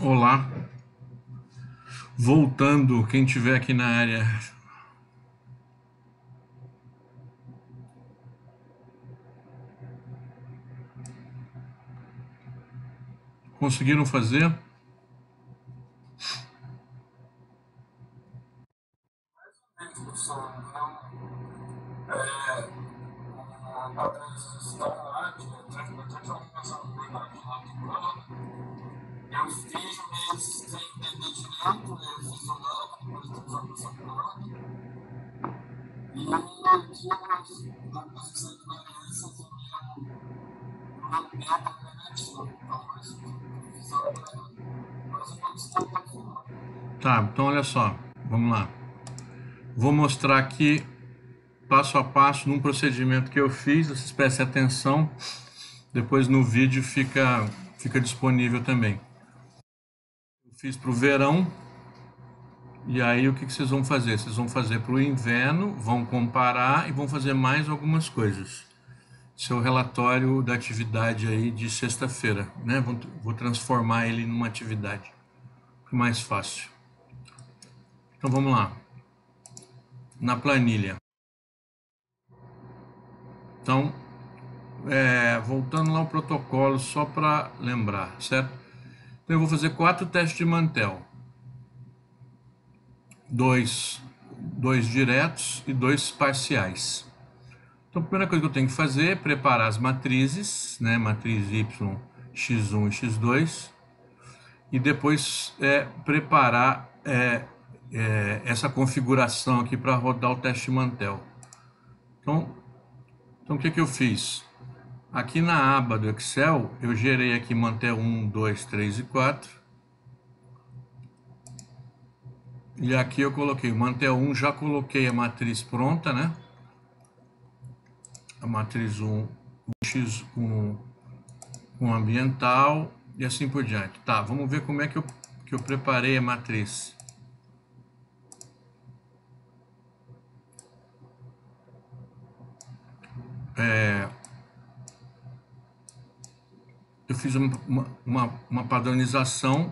Olá, voltando, quem tiver aqui na área. Conseguiram fazer? Eu fiz meio sem entender direito, eu fiz o lado, depois eu fiz a posição pro lado. E na posição de variância também uma meta negativa. Então, mas eu fiz a mas eu conquistei até o final. Tá, então olha só, vamos lá. Vou mostrar aqui passo a passo num procedimento que eu fiz, vocês prestem atenção, depois no vídeo fica disponível também. Eu fiz para o verão, e aí o que vocês vão fazer? Vocês vão fazer para o inverno, vão comparar e vão fazer mais algumas coisas. Seu relatório da atividade aí de sexta-feira, né? Vou transformar ele numa atividade mais fácil. Então vamos lá. Na planilha. Então, voltando lá ao protocolo, só para lembrar, certo? Então eu vou fazer 4 testes de Mantel. Dois diretos e 2 parciais. Então a primeira coisa que eu tenho que fazer é preparar as matrizes, né? Matriz Y, X1 e X2. E depois preparar essa configuração aqui para rodar o teste de Mantel. Então o que eu fiz? Aqui na aba do Excel, eu gerei aqui Mantel 1, 2, 3 e 4. E aqui eu coloquei Mantel 1, já coloquei a matriz pronta, né? A matriz 1, X1 com ambiental e assim por diante. Tá, vamos ver como é que eu preparei a matriz. Eu fiz uma padronização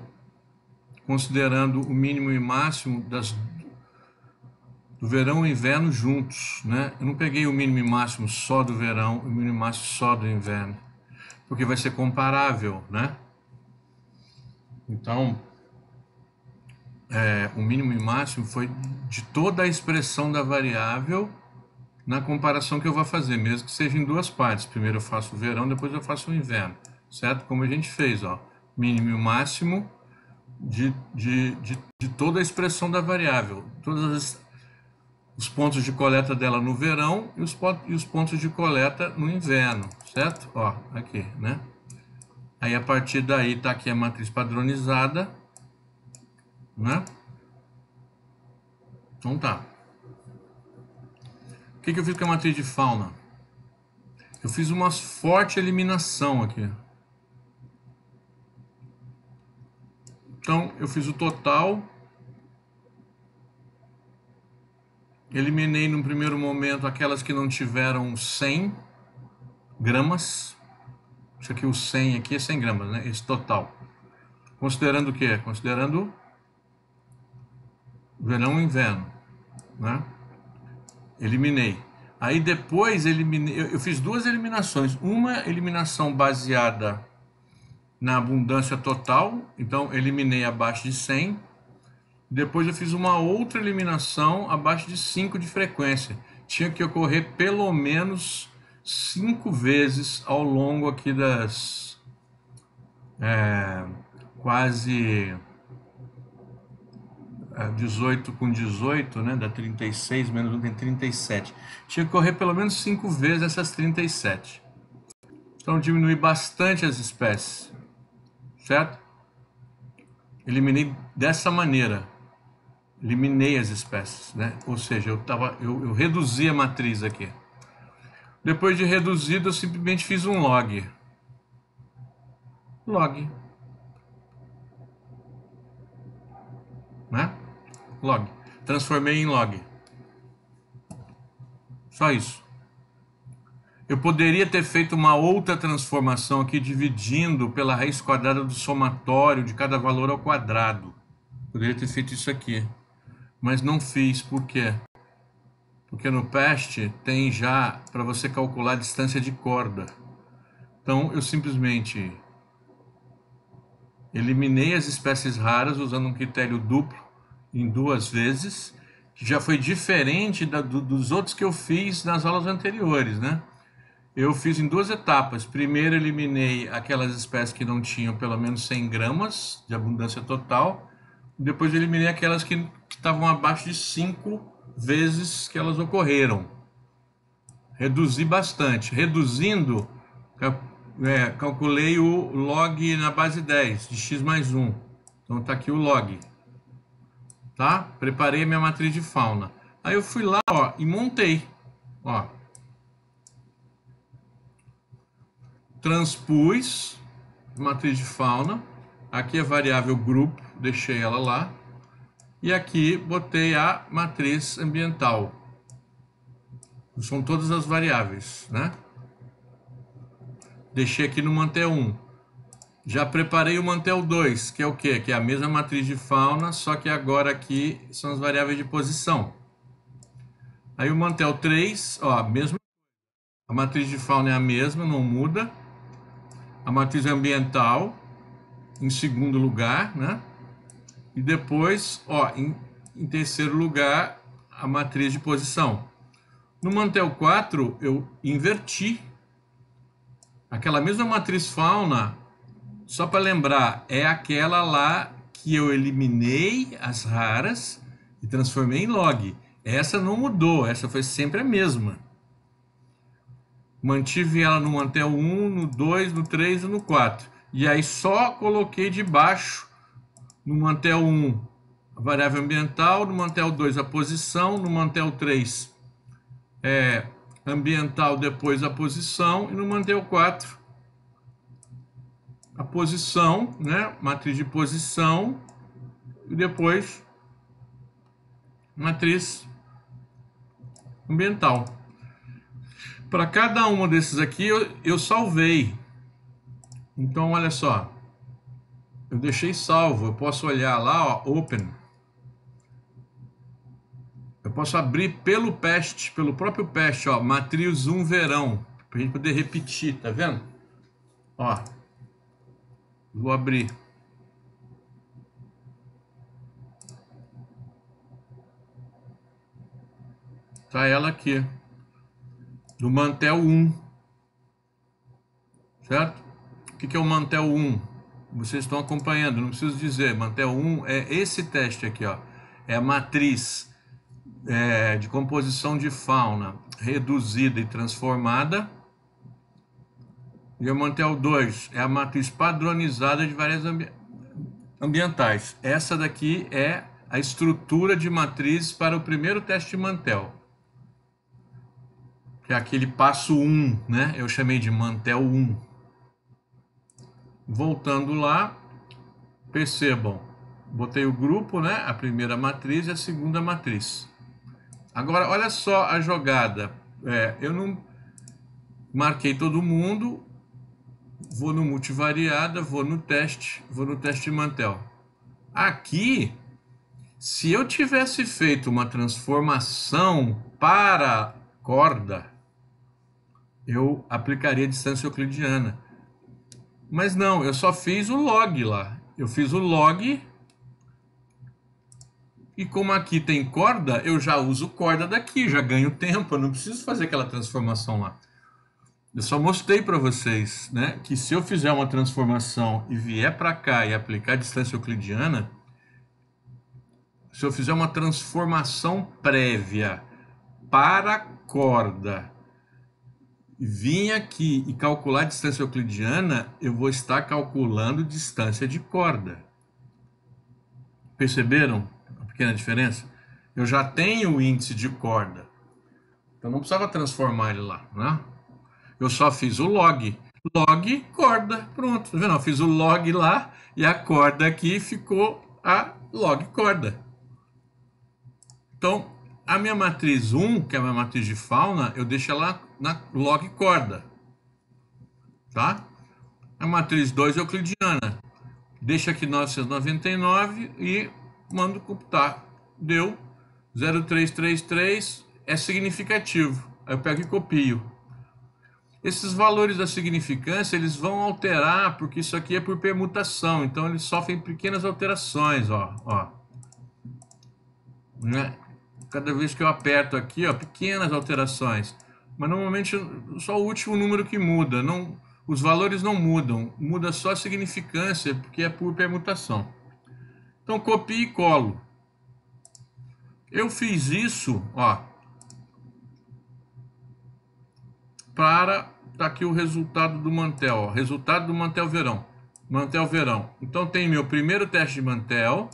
considerando o mínimo e máximo do verão e inverno juntos, né? Eu não peguei o mínimo e máximo só do verão e o mínimo e máximo só do inverno, porque vai ser comparável, né? Então, o mínimo e máximo foi de toda a expressão da variável na comparação que eu vou fazer, mesmo que seja em duas partes. Primeiro eu faço o verão, depois eu faço o inverno, certo? Como a gente fez, ó, mínimo e máximo de toda a expressão da variável, os pontos de coleta dela no verão e os pontos de coleta no inverno, certo? Ó, aqui, né? Aí a partir daí tá aqui a matriz padronizada, né? Então tá. O que eu fiz com a matriz de fauna? Eu fiz uma forte eliminação aqui. Então eu fiz o total, eliminei no primeiro momento aquelas que não tiveram 100 gramas. Isso aqui, o 100 aqui é 100 gramas, né? Esse total. Considerando o quê? Considerando verão e inverno, né? Eliminei. Aí depois eu fiz duas eliminações. Uma eliminação baseada na abundância total, então eliminei abaixo de 100. Depois eu fiz uma outra eliminação abaixo de 5 de frequência. Tinha que ocorrer pelo menos 5 vezes ao longo aqui das quase 18 com 18, né? Dá 36, menos 1 tem 37. Tinha que correr pelo menos 5 vezes essas 37. Então diminui bastante as espécies, certo? Eliminei dessa maneira. Eliminei as espécies, né? Ou seja, eu reduzi a matriz aqui. Depois de reduzido, eu simplesmente fiz um log. Log. Né? Log. Transformei em log. Só isso. Eu poderia ter feito uma outra transformação aqui, dividindo pela raiz quadrada do somatório de cada valor ao quadrado. Poderia ter feito isso aqui, mas não fiz. Por quê? Porque no PAST tem já para você calcular a distância de corda. Então eu simplesmente eliminei as espécies raras usando um critério duplo em 2 vezes, que já foi diferente dos outros que eu fiz nas aulas anteriores, né? Eu fiz em 2 etapas. Primeiro eliminei aquelas espécies que não tinham pelo menos 100 gramas de abundância total. Depois eliminei aquelas que estavam abaixo de 5 vezes que elas ocorreram. Reduzi bastante. Reduzindo, calculei o log na base 10 de x mais 1. Então está aqui o log. Tá? Preparei minha matriz de fauna. Aí eu fui lá, ó, e montei. Ó. Transpus matriz de fauna. Aqui a variável grupo, deixei ela lá. E aqui botei a matriz ambiental. São todas as variáveis, né? Deixei aqui no Mantel 1. Já preparei o Mantel 2, que é o quê? Que é a mesma matriz de fauna, só que agora aqui são as variáveis de posição. Aí o Mantel 3, ó, mesmo. A matriz de fauna é a mesma, não muda. A matriz ambiental, em segundo lugar, né? E depois, ó, em terceiro lugar, a matriz de posição. No Mantel 4, eu inverti. Aquela mesma matriz fauna, só para lembrar, é aquela lá que eu eliminei as raras e transformei em log. Essa não mudou, essa foi sempre a mesma. Mantive ela no Mantel 1, no 2, no 3 e no 4. E aí só coloquei debaixo, no Mantel 1, a variável ambiental, no Mantel 2 a posição, no Mantel 3 ambiental, depois a posição, e no Mantel 4 a posição, né? Matriz de posição, e depois matriz ambiental. Para cada uma desses aqui eu salvei. Então olha só, eu deixei salvo. Eu posso olhar lá, ó, open. Eu posso abrir pelo PAST, pelo próprio PAST, ó, matriz 1 verão, para a gente poder repetir, tá vendo? Ó, vou abrir. Tá ela aqui, do Mantel 1, certo? O que é o Mantel 1? Vocês estão acompanhando, não preciso dizer. Mantel 1 é esse teste aqui, ó. É a matriz de composição de fauna reduzida e transformada. E o Mantel 2 é a matriz padronizada de várias ambientais. Essa daqui é a estrutura de matriz para o primeiro teste de Mantel. Que é aquele passo 1, né? Eu chamei de Mantel 1. Voltando lá, percebam, botei o grupo, né? A primeira matriz e a segunda matriz. Agora, olha só a jogada. Eu não marquei todo mundo, vou no multivariada, vou no teste de Mantel. Aqui, se eu tivesse feito uma transformação para corda, eu aplicaria a distância euclidiana. Mas não, eu só fiz o log lá. Eu fiz o log. E como aqui tem corda, eu já uso corda daqui, já ganho tempo, eu não preciso fazer aquela transformação lá. Eu só mostrei para vocês, né, que se eu fizer uma transformação e vier para cá e aplicar a distância euclidiana, se eu fizer uma transformação prévia para corda, vim aqui e calcular a distância euclidiana, eu vou estar calculando distância de corda. Perceberam a pequena diferença? Eu já tenho o índice de corda, então não precisava transformar ele lá, né? Eu só fiz o log. Log, corda, pronto. Tá vendo? Eu fiz o log lá e a corda aqui ficou a log corda. Então, A minha matriz 1, que é a minha matriz de fauna, eu deixo ela na log corda, tá? A matriz 2 euclidiana, deixa aqui 999 e mando computar. Deu 0,333, é significativo. Aí eu pego e copio. Esses valores da significância, eles vão alterar, porque isso aqui é por permutação, então eles sofrem pequenas alterações, ó. Né? Cada vez que eu aperto aqui, ó, pequenas alterações. Mas normalmente só o último número que muda, não, os valores não mudam, muda só a significância, porque é por permutação. Então copio e colo. Eu fiz isso, ó, para tá aqui o resultado do Mantel, ó, resultado do Mantel Verão. Mantel Verão. Então tem meu primeiro teste de Mantel,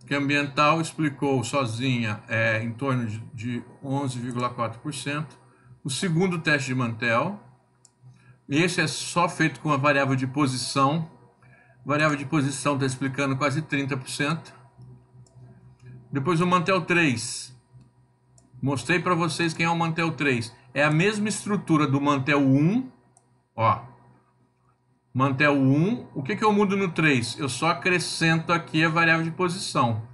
que ambiental explicou sozinha em torno de 11,4%. O segundo teste de Mantel, esse é só feito com a variável de posição. A variável de posição está explicando quase 30%. Depois o Mantel 3. Mostrei para vocês quem é o Mantel 3. É a mesma estrutura do Mantel 1. Ó. Mantel 1. O que eu mudo no 3? Eu só acrescento aqui a variável de posição.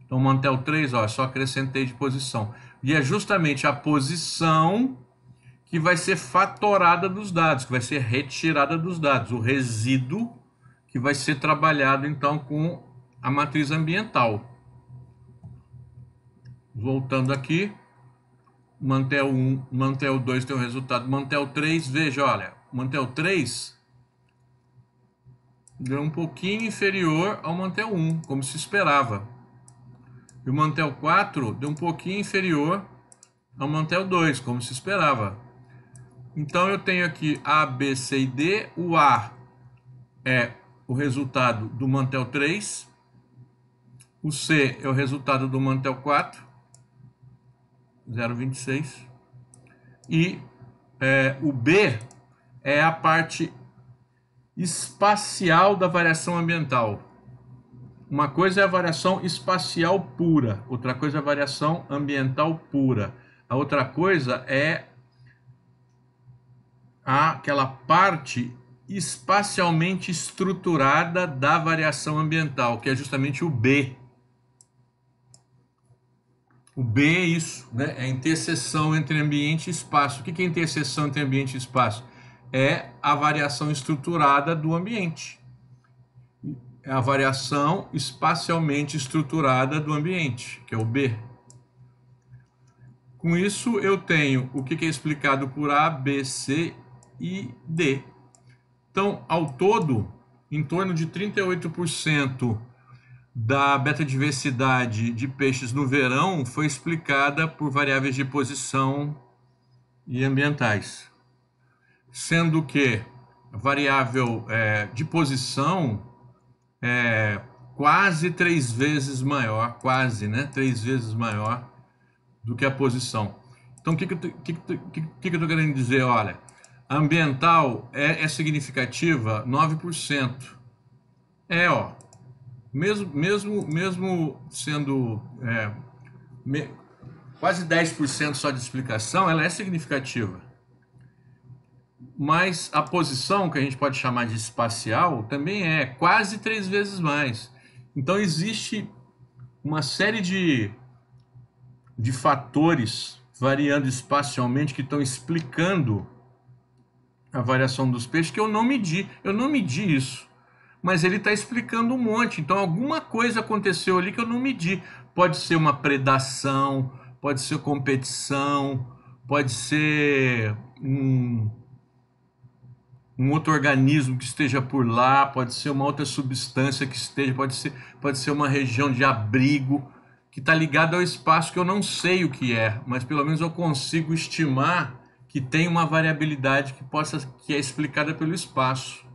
Então, Mantel 3, ó, só acrescentei de posição. E é justamente a posição que vai ser fatorada dos dados, que vai ser retirada dos dados. O resíduo que vai ser trabalhado, então, com a matriz ambiental. Voltando aqui, Mantel 1, Mantel 2 tem o resultado. Mantel 3, veja, olha, Mantel 3 deu um pouquinho inferior ao Mantel 1, como se esperava. E o Mantel 4 deu um pouquinho inferior ao Mantel 2, como se esperava. Então eu tenho aqui A, B, C e D. O A é o resultado do Mantel 3. O C é o resultado do Mantel 4, 0,26. E o B é a parte espacial da variação ambiental. Uma coisa é a variação espacial pura, outra coisa é a variação ambiental pura. A outra coisa é aquela parte espacialmente estruturada da variação ambiental, que é justamente o B. O B é isso, né? É a interseção entre ambiente e espaço. O que é interseção entre ambiente e espaço? É a variação estruturada do ambiente. É a variação espacialmente estruturada do ambiente, que é o B. Com isso, eu tenho o que é explicado por A, B, C e D. Então, ao todo, em torno de 38% da betadiversidade de peixes no verão foi explicada por variáveis de posição e ambientais. Sendo que a variável de posição é quase 3 vezes maior, quase, né? 3 vezes maior do que a posição. Então, o que eu estou querendo dizer? Olha, a ambiental é significativa 9%. Ó, mesmo sendo quase 10% só de explicação, ela é significativa. Mas a posição, que a gente pode chamar de espacial, também é quase 3 vezes mais. Então existe uma série de fatores variando espacialmente que estão explicando a variação dos peixes que eu não medi. Eu não medi isso, mas ele está explicando um monte. Então alguma coisa aconteceu ali que eu não medi. Pode ser uma predação, pode ser competição, pode ser um outro organismo que esteja por lá, pode ser uma outra substância que esteja, pode ser uma região de abrigo que está ligada ao espaço que eu não sei o que é, mas pelo menos eu consigo estimar que tem uma variabilidade que é explicada pelo espaço.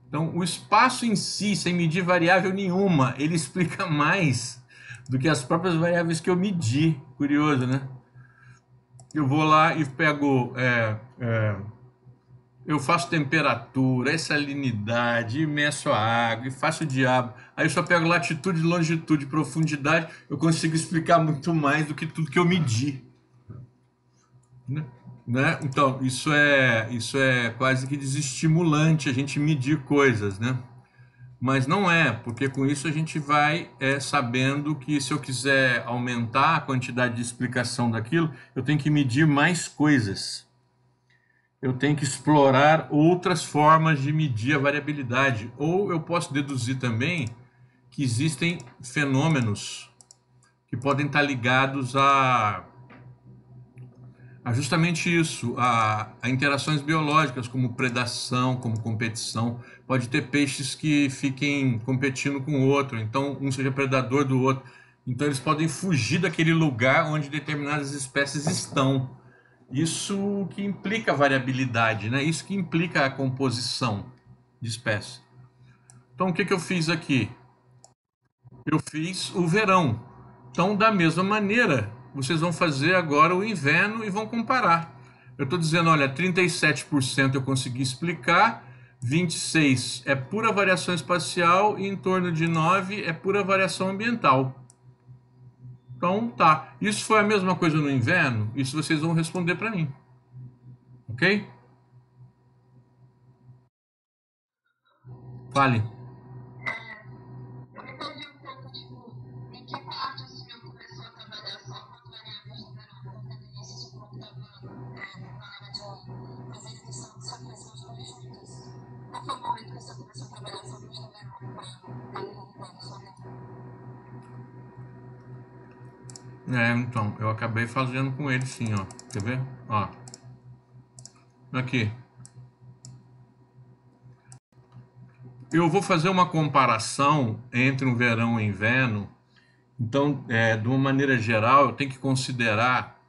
Então, o espaço em si, sem medir variável nenhuma, ele explica mais do que as próprias variáveis que eu medi. Curioso, né? Eu vou lá e pego Eu faço temperatura, salinidade, e meço a água, e faço o diabo. Aí eu só pego latitude, longitude, profundidade, eu consigo explicar muito mais do que tudo que eu medi. Né? Então, isso é quase que desestimulante a gente medir coisas, né? Mas não é, porque com isso a gente vai sabendo que se eu quiser aumentar a quantidade de explicação daquilo, eu tenho que medir mais coisas. Eu tenho que explorar outras formas de medir a variabilidade. Ou eu posso deduzir também que existem fenômenos que podem estar ligados a justamente isso, a interações biológicas, como predação, como competição. Pode ter peixes que fiquem competindo com o outro, então um seja predador do outro. Então eles podem fugir daquele lugar onde determinadas espécies estão. Isso que implica variabilidade, né? Isso que implica a composição de espécies. Então o que eu fiz aqui? Eu fiz o verão. Então, da mesma maneira, vocês vão fazer agora o inverno e vão comparar. Eu estou dizendo, olha, 37% eu consegui explicar, 26% é pura variação espacial e em torno de 9% é pura variação ambiental. Então, tá. Isso foi a mesma coisa no inverno? Isso vocês vão responder para mim. Ok? Fale. Eu me perdi um pouco, tipo, em que parte o senhor começou a trabalhar só com variáveis de verão, porque no início o senhor estava na área de fazer redução de saturação de nuvens juntas. Qual foi o momento que o senhor começou a trabalhar só com o verão, para dar um resultado só dentro? Então, eu acabei fazendo com ele sim, ó. Quer ver? Ó. Aqui. Eu vou fazer uma comparação entre o verão e o inverno. Então, de uma maneira geral, eu tenho que considerar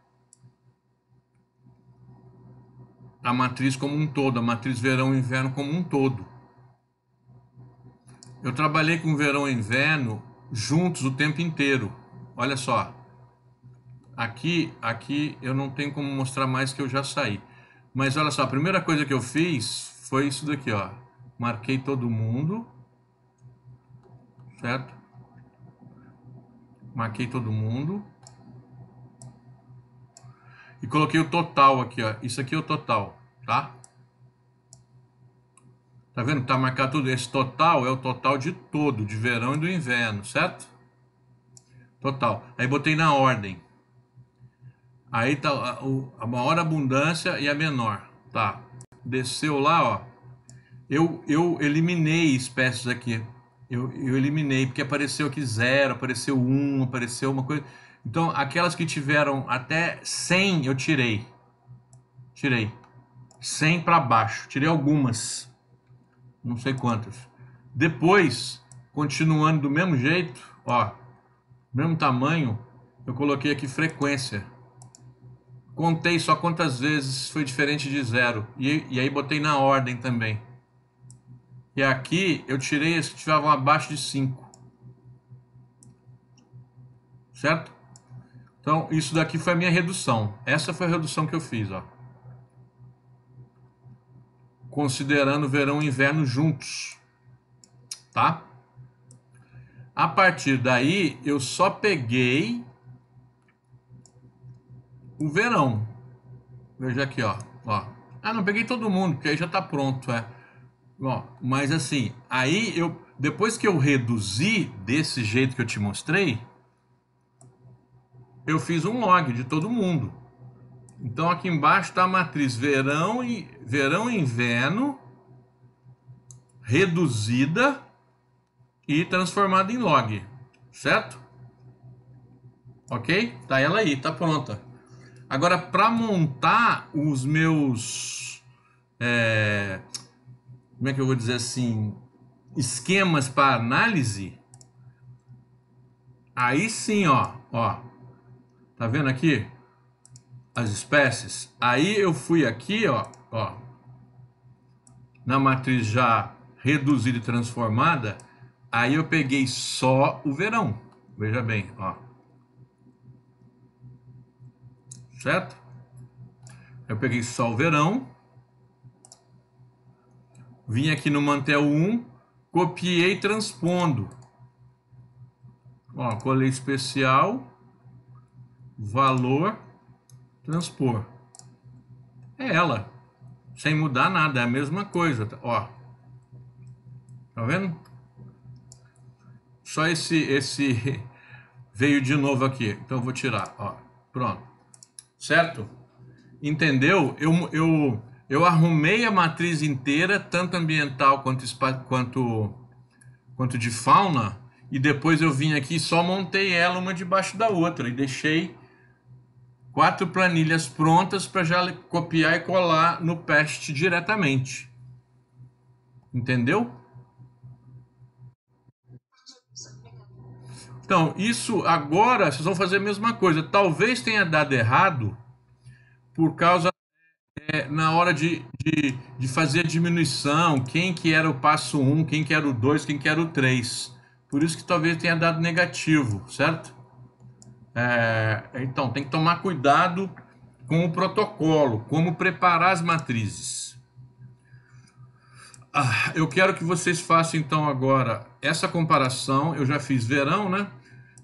a matriz como um todo, a matriz verão e inverno como um todo. Eu trabalhei com verão e inverno juntos o tempo inteiro. Olha só, aqui eu não tenho como mostrar mais que eu já saí. Mas olha só, a primeira coisa que eu fiz foi isso daqui, ó. Marquei todo mundo, certo? Marquei todo mundo e coloquei o total aqui, ó. Isso aqui é o total, tá? Tá vendo que tá marcado tudo? Esse total é o total de todo, de verão e do inverno, certo? Total. Aí botei na ordem. Aí tá a maior abundância e a menor. Tá. Desceu lá, ó. Eu eliminei espécies aqui. Eu eliminei, porque apareceu aqui 0, apareceu 1, apareceu uma coisa. Então, aquelas que tiveram até 100, eu tirei. Tirei. 100 para baixo. Tirei algumas. Não sei quantas. Depois, continuando do mesmo jeito, ó, mesmo tamanho, eu coloquei aqui frequência. Contei só quantas vezes foi diferente de 0. E aí botei na ordem também. E aqui eu tirei as que estiveram abaixo de 5. Certo? Então, isso daqui foi a minha redução. Essa foi a redução que eu fiz, ó. Considerando verão e inverno juntos. Tá? A partir daí, eu só peguei o verão. Veja aqui, ó. Ah, não peguei todo mundo, porque aí já tá pronto, Ó, mas assim, aí depois que eu reduzi desse jeito que eu te mostrei, eu fiz um log de todo mundo. Então aqui embaixo está a matriz verão e inverno reduzida e transformada em log, certo? Ok? Tá ela aí, tá pronta. Agora, para montar os meus, como é que eu vou dizer assim, esquemas para análise, aí sim, ó, tá vendo aqui as espécies? Aí eu fui aqui, ó, na matriz já reduzida e transformada, aí eu peguei só o verão. Veja bem, ó. Certo? Eu peguei só o verão Vim aqui no Mantel 1, copiei transpondo. Ó, colei especial, valor, transpor. É ela, sem mudar nada, é a mesma coisa, ó. Tá vendo? Só esse veio de novo aqui, então eu vou tirar, ó. Pronto. Certo? Entendeu? Eu arrumei a matriz inteira, tanto ambiental quanto de fauna, e depois eu vim aqui e só montei ela uma debaixo da outra e deixei 4 planilhas prontas para já copiar e colar no PEST diretamente. Entendeu? Então, isso agora, vocês vão fazer a mesma coisa. Talvez tenha dado errado por causa na hora de fazer a diminuição, quem que era o passo 1, quem que era o 2, quem que era o 3. Por isso que talvez tenha dado negativo, certo? Então, tem que tomar cuidado com o protocolo, como preparar as matrizes. Eu quero que vocês façam então agora essa comparação. Eu já fiz verão, né?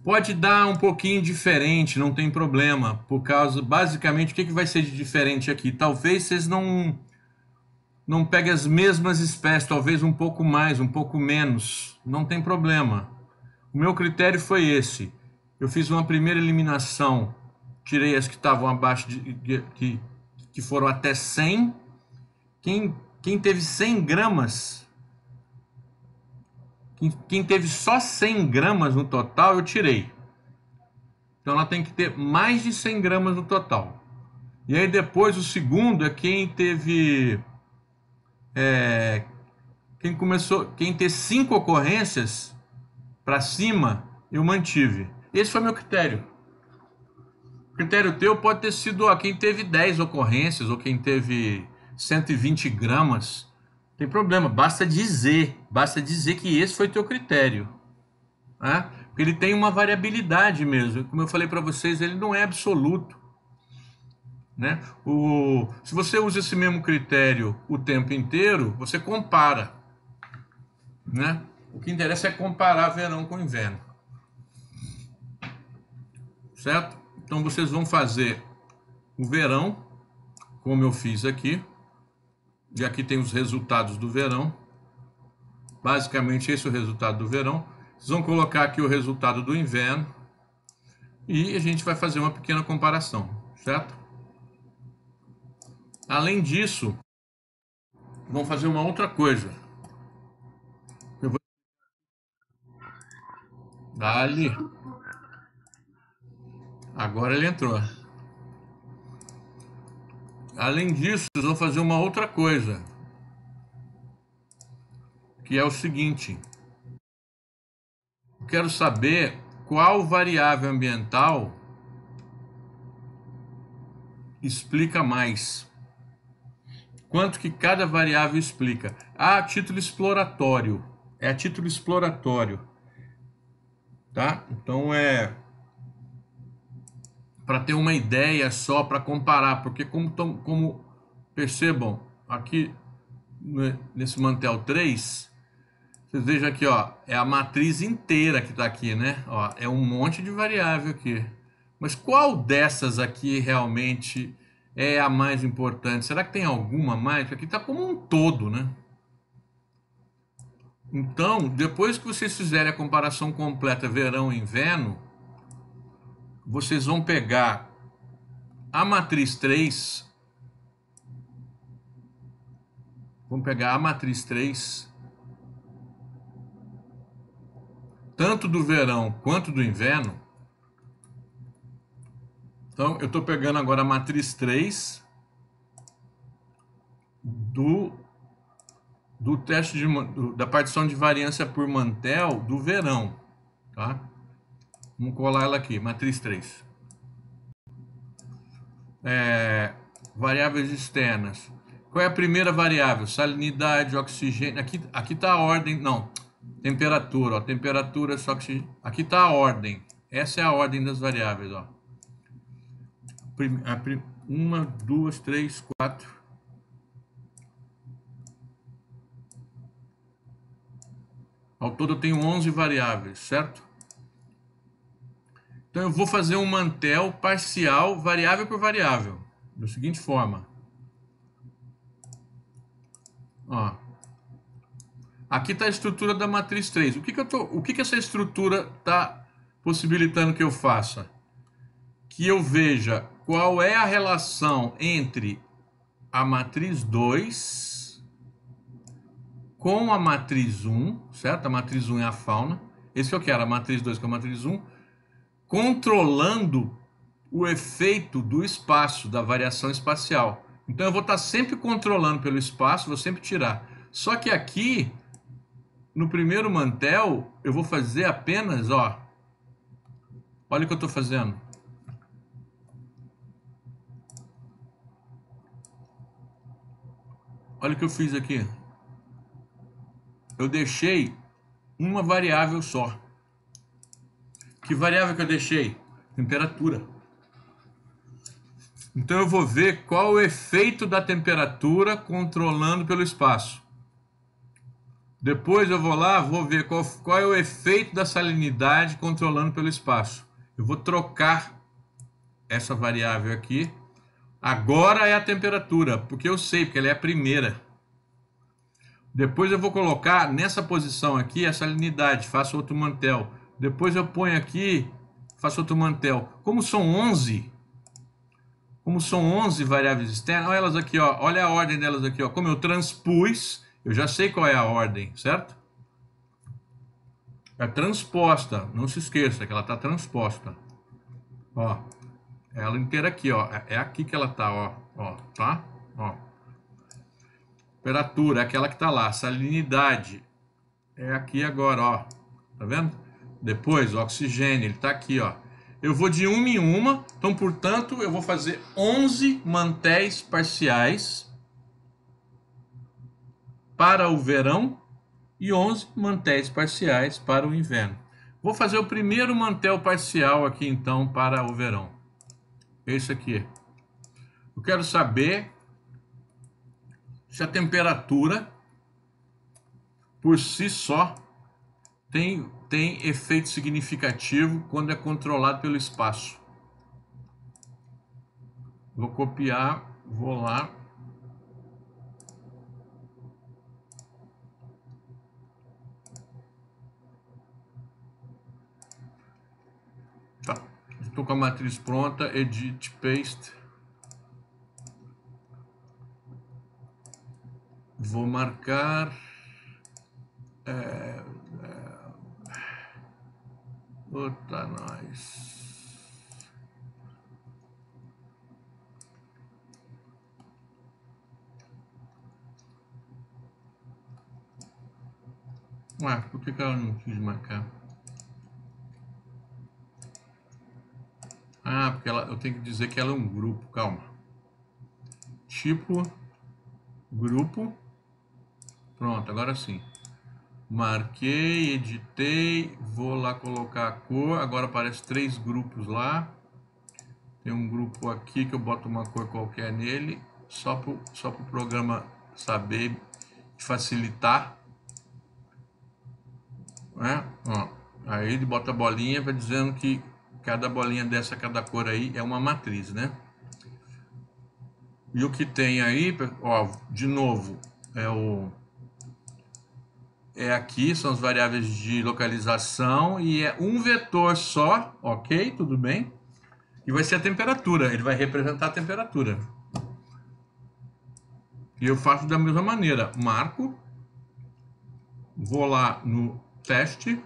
Pode dar um pouquinho diferente, não tem problema, por causa, basicamente, o que vai ser de diferente aqui? Talvez vocês não peguem as mesmas espécies, talvez um pouco mais, um pouco menos, não tem problema. O meu critério foi esse. Eu fiz uma primeira eliminação, tirei as que estavam abaixo, que foram até 100. Quem teve 100 gramas, quem teve só 100 gramas no total, eu tirei. Então ela tem que ter mais de 100 gramas no total. E aí depois o segundo é quem teve... quem ter 5 ocorrências para cima, eu mantive. Esse foi meu critério. O critério teu pode ter sido quem teve 10 ocorrências ou quem teve 120 gramas. Não tem problema, basta dizer que esse foi teu critério. Né? Porque ele tem uma variabilidade mesmo. Como eu falei para vocês, ele não é absoluto. Né? Se você usa esse mesmo critério o tempo inteiro, você compara. Né? O que interessa é comparar verão com inverno. Certo? Então vocês vão fazer o verão, como eu fiz aqui. E aqui tem os resultados do verão. Basicamente esse é o resultado do verão. Vocês vão colocar aqui o resultado do inverno. E a gente vai fazer uma pequena comparação. Certo? Além disso, vamos fazer uma outra coisa. Eu vou... Dali. Agora ele entrou. Além disso, vocês vão fazer uma outra coisa. Que é o seguinte. Eu quero saber qual variável ambiental explica mais. Quanto que cada variável explica. A título exploratório. É a título exploratório. Tá? Então para ter uma ideia só, para comparar, porque como percebam, aqui nesse Mantel 3, vocês vejam aqui, ó, é a matriz inteira que está aqui, né? Ó, é um monte de variável aqui. Mas qual dessas aqui realmente é a mais importante? Será que tem alguma mais? Porque aqui está como um todo, né? Então, depois que vocês fizerem a comparação completa verão e inverno, vocês vão pegar a matriz 3, tanto do verão quanto do inverno. Então, eu estou pegando agora a matriz 3 do teste da partição de variância por Mantel do verão. Tá? Vamos colar ela aqui, matriz 3. Variáveis externas. Qual é a primeira variável? Salinidade, oxigênio. Aqui está a ordem. Não, temperatura. Ó, temperatura, oxigênio. Aqui está a ordem. Essa é a ordem das variáveis. Ó. 1, 2, 3, 4. Ao todo eu tenho 11 variáveis, certo? Então eu vou fazer um mantel parcial variável por variável, da seguinte forma. Ó. Aqui está a estrutura da matriz 3. O que essa estrutura está possibilitando que eu faça? Que eu veja qual é a relação entre a matriz 2 com a matriz 1, certo? A matriz 1 é a fauna. Esse que eu quero, a matriz 2 com a matriz 1, controlando o efeito do espaço, da variação espacial. Então eu vou estar sempre controlando pelo espaço, vou sempre tirar. Só que aqui, no primeiro mantel, eu vou fazer apenas, ó, olha o que eu estou fazendo. Olha o que eu fiz aqui. Eu deixei uma variável só. Que variável que eu deixei? Temperatura. Então eu vou ver qual o efeito da temperatura controlando pelo espaço. Depois eu vou lá, vou ver qual é o efeito da salinidade controlando pelo espaço. Eu vou trocar essa variável aqui. Agora é a temperatura, porque eu sei, porque ela é a primeira. Depois eu vou colocar nessa posição aqui a salinidade, faço outro mantel. Depois eu ponho aqui, faço outro mantel. Como são 11 variáveis externas, olha elas aqui, ó, olha a ordem delas aqui, ó. Como eu transpus, eu já sei qual é a ordem, certo? É transposta, não se esqueça que ela está transposta. Ó, ela inteira aqui, ó, é aqui que ela tá, ó, tá? Ó. Temperatura é aquela que tá lá, salinidade é aqui agora, ó. Tá vendo? Depois, o oxigênio, ele tá aqui, ó. Eu vou de uma em uma, então, portanto, eu vou fazer 11 mantéis parciais para o verão e 11 mantéis parciais para o inverno. Vou fazer o primeiro mantel parcial aqui, então, para o verão. Esse aqui. Eu quero saber se a temperatura, por si só, tem efeito significativo quando é controlado pelo espaço. Vou copiar, vou lá. Tá, estou com a matriz pronta, edit, paste. Vou marcar... Puta, nós. Ué, por que ela não quis marcar? Ah, porque eu tenho que dizer que ela é um grupo, calma. Tipo, grupo. Pronto, agora sim. Marquei, editei, vou lá colocar a cor, agora aparece 3 grupos lá. Tem um grupo aqui que eu boto uma cor qualquer nele, só para o programa saber facilitar. Né? Ó, aí ele bota a bolinha, vai dizendo que cada bolinha dessa, cada cor aí é uma matriz, né? E o que tem aí, ó, de novo, aqui, são as variáveis de localização e é um vetor só, ok? Tudo bem? E vai ser a temperatura, ele vai representar a temperatura. E eu faço da mesma maneira, marco, vou lá no teste,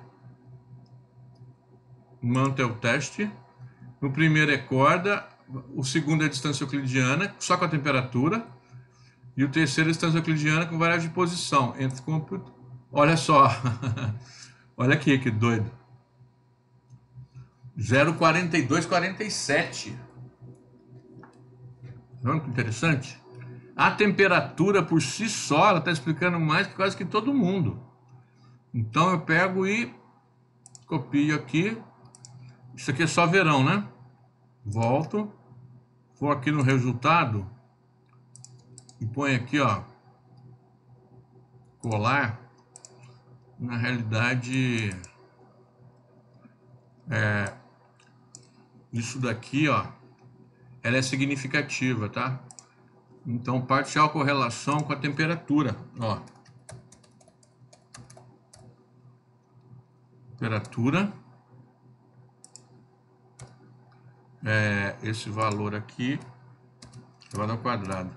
mantel teste, no primeiro é corda, o segundo é distância euclidiana, só com a temperatura, e o terceiro é distância euclidiana com variável de posição, entre compute. Olha só, olha aqui que doido. 0,4247. Não, que interessante. A temperatura por si só, ela está explicando mais que quase que todo mundo. Então eu pego e copio aqui. Isso aqui é só verão, né? Volto. Vou aqui no resultado. E põe aqui, ó. Colar. na realidade, isso daqui, ó, ela é significativa, tá? Então, parcial correlação com a temperatura, ó. Temperatura, esse valor aqui, elevado ao quadrado.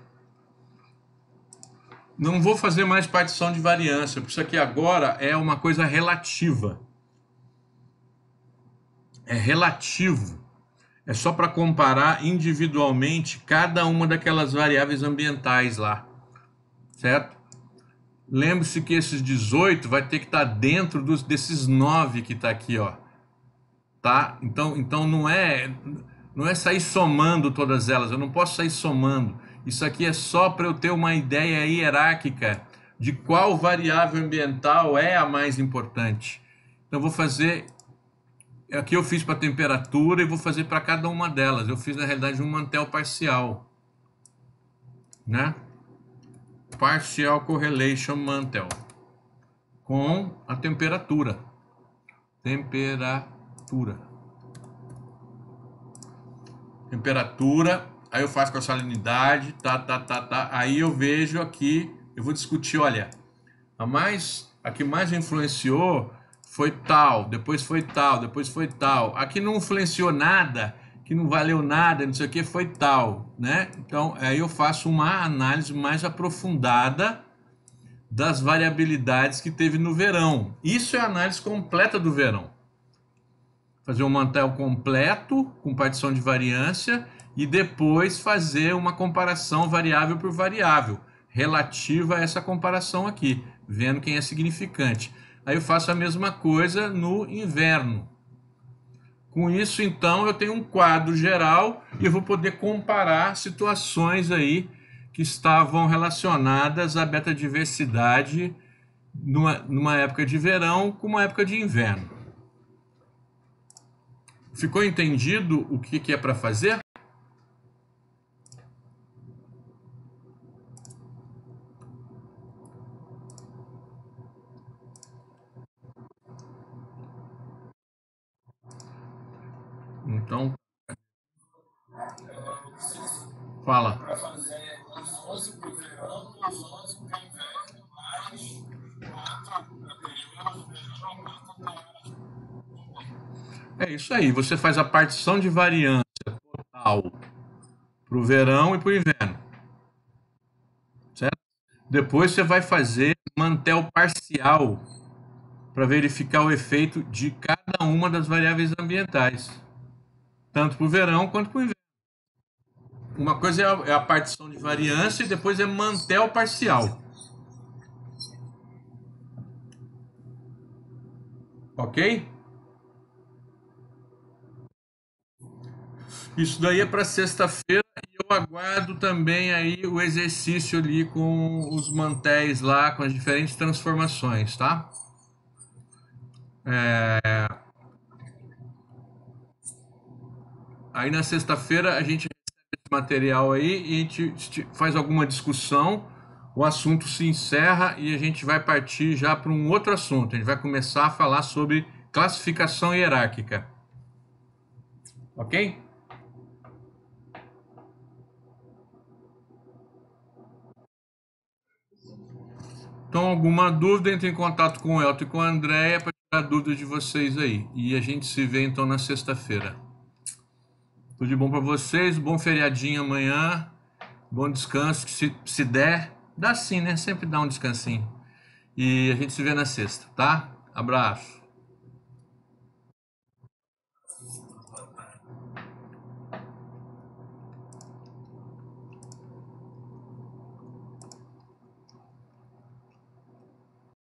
Não vou fazer mais partição de variância, porque isso aqui agora é uma coisa relativa. É relativo. É só para comparar individualmente cada uma daquelas variáveis ambientais lá, certo? Lembre-se que esses 18 vai ter que estar dentro desses 9 que está aqui, ó. Tá? Então não é sair somando todas elas, eu não posso sair somando. Isso aqui é só para eu ter uma ideia hierárquica de qual variável ambiental é a mais importante. Então eu vou fazer, aqui eu fiz para temperatura e vou fazer para cada uma delas. Eu fiz na realidade um Mantel parcial, né? Partial Correlation Mantel com a temperatura. Temperatura, aí eu faço com a salinidade, tá. Aí eu vejo aqui, eu vou discutir, olha, a que mais influenciou foi tal, depois foi tal, depois foi tal. A que não influenciou nada, que não valeu nada, não sei o que, foi tal, né? Então, aí eu faço uma análise mais aprofundada das variabilidades que teve no verão. Isso é a análise completa do verão. Fazer um Mantel completo, com partição de variância, e depois fazer uma comparação variável por variável, relativa a essa comparação aqui, vendo quem é significante. Aí eu faço a mesma coisa no inverno. Com isso, então, eu tenho um quadro geral e eu vou poder comparar situações aí que estavam relacionadas à betadiversidade numa época de verão com uma época de inverno. Ficou entendido o que é para fazer? Então, fala. Para fazer os 11 para o verão, os 11 para o inverno, mais 4 para o período do verão, 4 para É isso aí, você faz a partição de variância total para o verão e para o inverno, certo? Depois você vai fazer Mantel parcial para verificar o efeito de cada uma das variáveis ambientais, tanto para o verão quanto para o inverno. Uma coisa é a partição de variância e depois é Mantel parcial. Ok? Isso daí é para sexta-feira e eu aguardo também aí o exercício ali com os mantéis lá, com as diferentes transformações, tá? Aí na sexta-feira a gente recebe esse material aí e a gente faz alguma discussão, o assunto se encerra e a gente vai partir já para um outro assunto. A gente vai começar a falar sobre classificação hierárquica. Ok? Então, alguma dúvida, entre em contato com o Elton e com a Andréia para tirar dúvidas de vocês aí. E a gente se vê então na sexta-feira. Tudo de bom para vocês, bom feriadinho amanhã, bom descanso, que se der, dá sim, né? Sempre dá um descansinho. E a gente se vê na sexta, tá? Abraço.